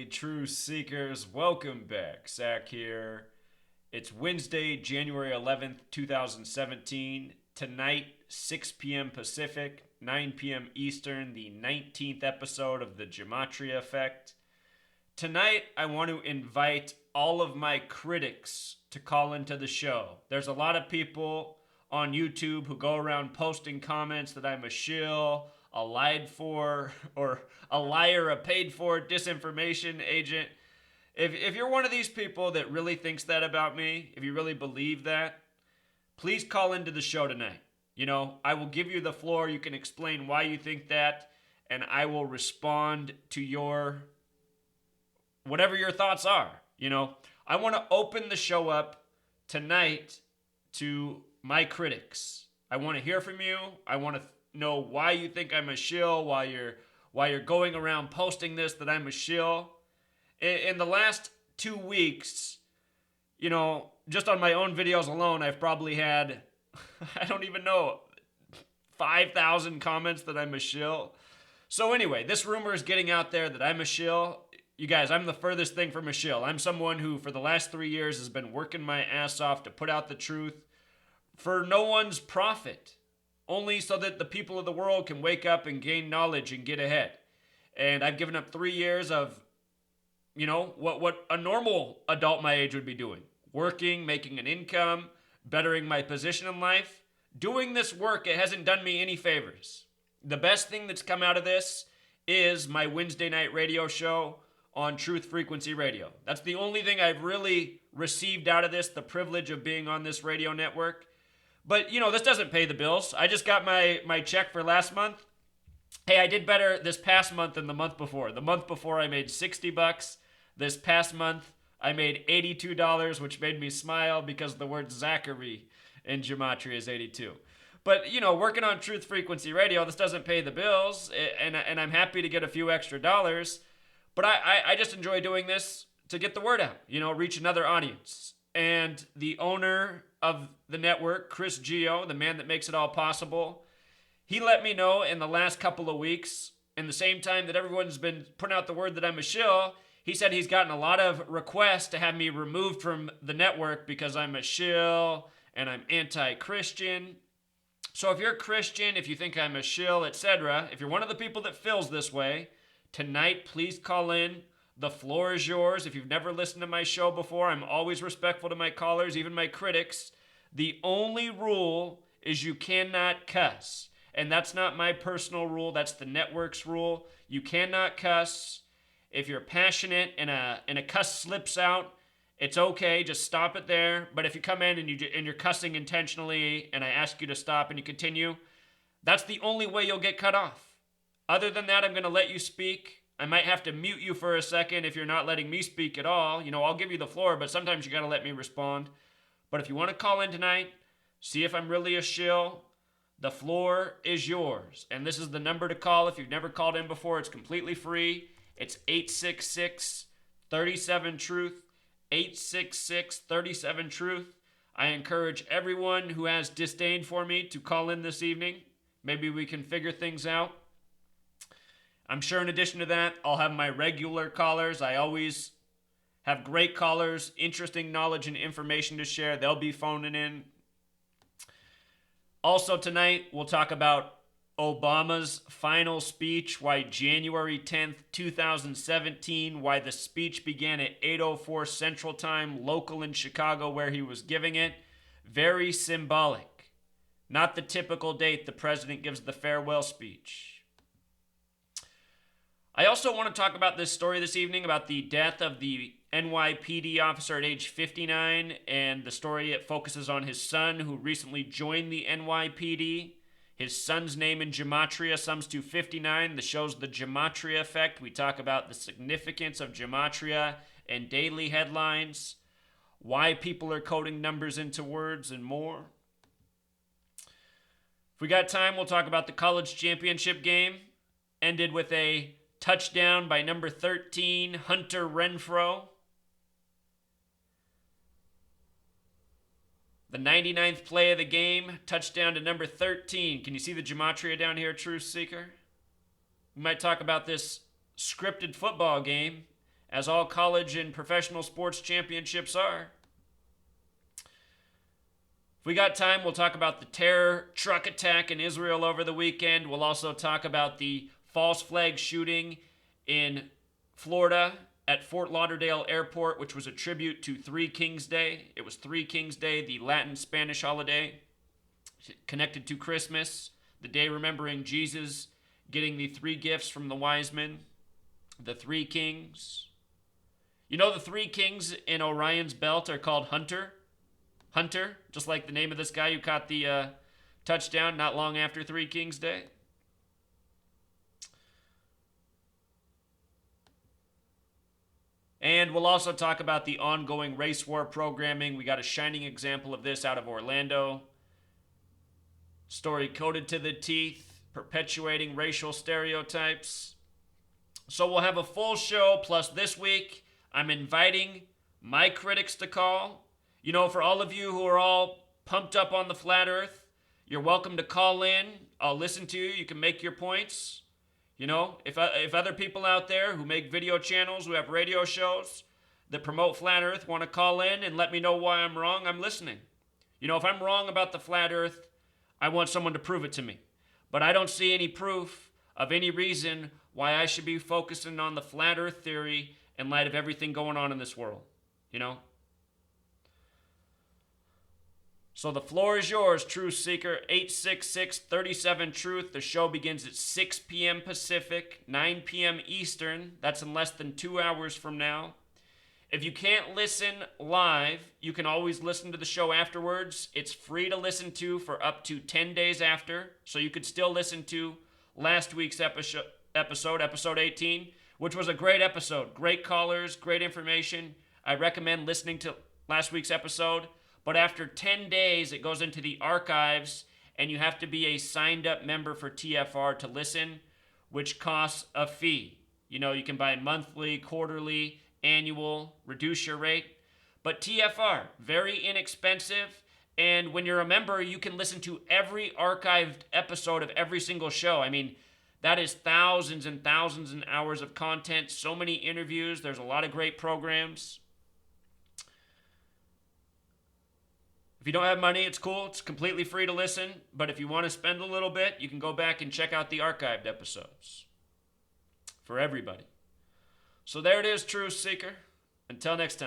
Truth Seekers. Welcome back. Zach here. It's Wednesday, January 11th, 2017. Tonight, 6 p.m. Pacific, 9 p.m. Eastern, the 19th episode of the Gematria Effect. Tonight, I want to invite all of my critics to call into the show. There's a lot of people on YouTube who go around posting comments that I'm a shill, a lied for, or a liar, a paid for disinformation agent. If you're one of these people that really thinks that about me, if you really believe that, please call into the show tonight. I will give you the floor. You can explain why you think that, and I will respond to your whatever your thoughts are. I want to open the show up tonight to my critics. I want to hear from you. I want to know why you think I'm a shill, why you're going around posting this that I'm a shill. In the last 2 weeks, just on my own videos alone, I've probably had, I don't even know, 5,000 comments that I'm a shill. So anyway, this rumor is getting out there that I'm a shill. You guys, I'm the furthest thing from a shill. I'm someone who, for the last 3 years, has been working my ass off to put out the truth for no one's profit, only so that the people of the world can wake up and gain knowledge and get ahead. And I've given up 3 years of, what a normal adult my age would be doing. Working, making an income, bettering my position in life. Doing this work, it hasn't done me any favors. The best thing that's come out of this is my Wednesday night radio show on Truth Frequency Radio. That's the only thing I've really received out of this, the privilege of being on this radio network. But, this doesn't pay the bills. I just got my check for last month. Hey, I did better this past month than the month before. The month before I made $60. This past month I made $82, which made me smile because the word Zachary in Gematria is 82. But, working on Truth Frequency Radio, this doesn't pay the bills, and I'm happy to get a few extra dollars. But I just enjoy doing this to get the word out, reach another audience. And the owner of the network, Chris Geo, the man that makes it all possible, he let me know in the last couple of weeks, in the same time that everyone's been putting out the word that I'm a shill, he said he's gotten a lot of requests to have me removed from the network because I'm a shill and I'm anti-Christian. So if you're a Christian, if you think I'm a shill, etc., if you're one of the people that feels this way, tonight please call in. The floor is yours. If you've never listened to my show before, I'm always respectful to my callers, even my critics. The only rule is you cannot cuss. And that's not my personal rule. That's the network's rule. You cannot cuss. If you're passionate and a cuss slips out, it's okay. Just stop it there. But if you come in and you're cussing intentionally and I ask you to stop and you continue, that's the only way you'll get cut off. Other than that, I'm going to let you speak. I might have to mute you for a second if you're not letting me speak at all. I'll give you the floor, but sometimes you got to let me respond. But if you want to call in tonight, see if I'm really a shill, the floor is yours. And this is the number to call. If you've never called in before, it's completely free. It's 866-37-TRUTH, 866-37-TRUTH. I encourage everyone who has disdain for me to call in this evening. Maybe we can figure things out. I'm sure in addition to that, I'll have my regular callers. I always have great callers, interesting knowledge and information to share. They'll be phoning in. Also tonight, we'll talk about Obama's final speech, why January 10th, 2017, why the speech began at 8:04 Central Time, local in Chicago where he was giving it. Very symbolic. Not the typical date the president gives the farewell speech. I also want to talk about this story this evening about the death of the NYPD officer at age 59, and the story, it focuses on his son who recently joined the NYPD. His son's name in Gematria sums to 59. The show's The Gematria Effect. We talk about the significance of Gematria and daily headlines, why people are coding numbers into words, and more. If we got time, we'll talk about the college championship game. Ended with a touchdown by number 13, Hunter Renfrow. The 99th play of the game, touchdown to number 13. Can you see the Gematria down here, Truth Seeker? We might talk about this scripted football game as all college and professional sports championships are. If we got time, we'll talk about the terror truck attack in Israel over the weekend. We'll also talk about the false flag shooting in Florida at Fort Lauderdale Airport, which was a tribute to Three Kings Day. It was Three Kings Day, the Latin Spanish holiday connected to Christmas, the day remembering Jesus getting the three gifts from the wise men, the three kings. You know the three kings in Orion's belt are called Hunter, just like the name of this guy who caught the touchdown not long after Three Kings Day. And we'll also talk about the ongoing race war programming. We got a shining example of this out of Orlando. Story coded to the teeth, perpetuating racial stereotypes. So we'll have a full show, plus this week I'm inviting my critics to call. You know, for all of you who are all pumped up on the flat earth, you're welcome to call in. I'll listen to you. You can make your points. You know, if other people out there who make video channels, who have radio shows that promote flat earth want to call in and let me know why I'm wrong, I'm listening. You know, if I'm wrong about the flat earth, I want someone to prove it to me. But I don't see any proof of any reason why I should be focusing on the flat earth theory in light of everything going on in this world. You know? So the floor is yours, Truth Seeker, 866-37-TRUTH. The show begins at 6 p.m. Pacific, 9 p.m. Eastern. That's in less than 2 hours from now. If you can't listen live, you can always listen to the show afterwards. It's free to listen to for up to 10 days after. So you could still listen to last week's episode, episode 18, which was a great episode. Great callers, great information. I recommend listening to last week's episode. But after 10 days, it goes into the archives, and you have to be a signed-up member for TFR to listen, which costs a fee. You know, you can buy monthly, quarterly, annual, reduce your rate. But TFR, very inexpensive, and when you're a member, you can listen to every archived episode of every single show. I mean, that is thousands and thousands of hours of content, so many interviews. There's a lot of great programs. If you don't have money, it's cool. It's completely free to listen. But if you want to spend a little bit, you can go back and check out the archived episodes for everybody. So there it is, Truth Seeker. Until next time.